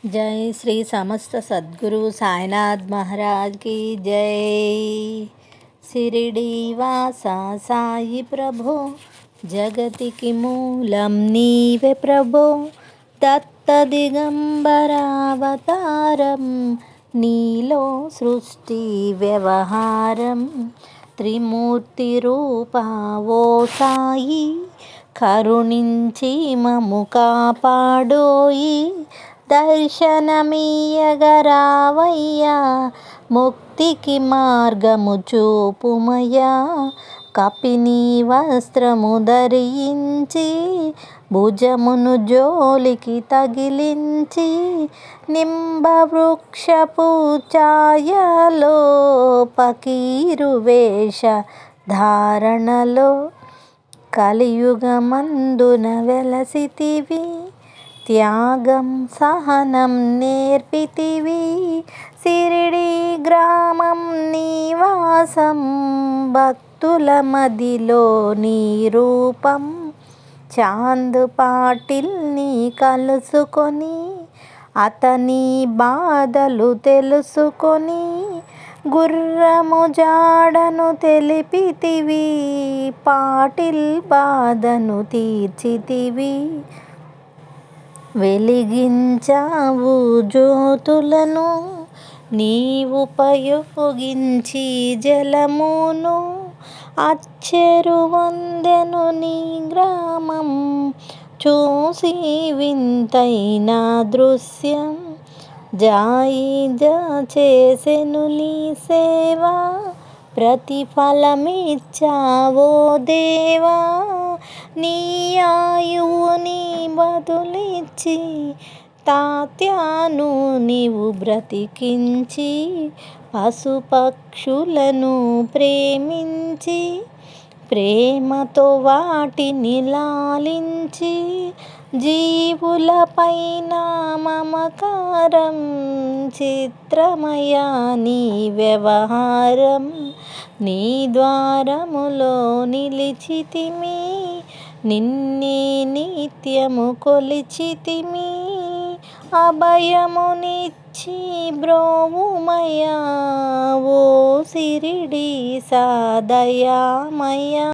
जय श्री समस्त सद्गुरु साईनाथ महाराज की जय। शिरडी वासा साई प्रभो, जगति की मूलम नीवे प्रभो। दत्त दिगंबरावतारम, नीलो सृष्टि व्यवहारम। त्रिमूर्ति रूपा वो साई, కరుణించి మము కాపాడోయి। దర్శనమీయగరావయ్యా, ముక్తికి మార్గము చూపుమయ్యా। కపిని వస్త్రము ధరించి, భుజమును జోలికి తగిలించి, నింబవృక్షపు ఛాయలో పకీరు వేష ధారణలో, కలియుగమందున వెలసితివి, త్యాగం సహనం నేర్పితివి। సిరిడి గ్రామం నివాసం, భక్తుల మదిలో నీ రూపం। చాంద్ పాటిల్ని కలుసుకొని, అతని బాధలు తెలుసుకొని, గుర్రము జాడను తెలిపితివి, పాటిల్ బాధను తీర్చితివి। వెలిగించావు జ్యోతులను, నీవుపయోగించి జలమును। అచ్చెరువొందెను నీ గ్రామం, చూసి వింతైన దృశ్యం। జాయిజా చేసెను నీ సేవ, ప్రతిఫలమిచ్చావో దేవా। నీ ఆయువుని బదులిచ్చి, తాత్యాను నీవు బ్రతికించి, పశుపక్షులను ప్రేమించి, ప్రేమతో వాటిని లాలించి, జీవులపైన మమకారం। చిత్రమయా నీ వ్యవహారం, నీ ద్వారములో నిలిచితిమి, నిన్నే నిత్యము కొలిచితిమి। అభయమునిచ్చి బ్రోవుమయ్యా, ఓ సిరిడి సాదయామయ్యా।